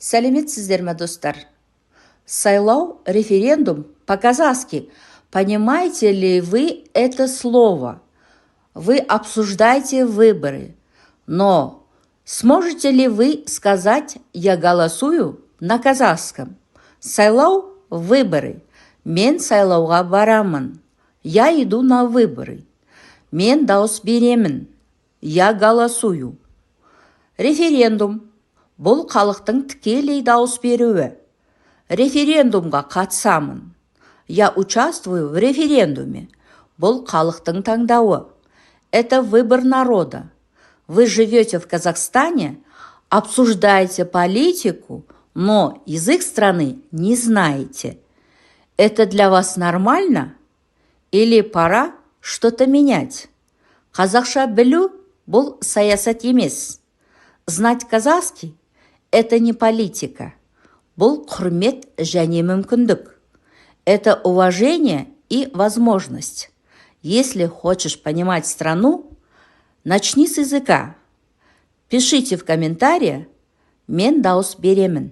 Сәлеметсіздер ме, достар? Сайлау, референдум, по-казахски. Понимаете ли вы это слово? Вы обсуждаете выборы. Но сможете ли вы сказать «я голосую» на казахском? Сайлау – выборы. Мен сайлауға барамын. Я иду на выборы. Мен дауыс беремін. Я голосую. Референдум. Бұл халықтың тікелей дауыс беруі. Референдумға қатысамын. Я участвую в референдуме. Бұл халықтың таңдауы. Это выбор народа. Вы живете в Казахстане, обсуждаете политику, но язык страны не знаете. Это для вас нормально? Или пора что-то менять? Қазақша білу бұл саясат емес. Знать казахский – это не политика. Бұл құрмет және мүмкіндік. Это уважение и возможность. Если хочешь понимать страну, начни с языка. Пишите в комментариях «Мен дауыс беремін».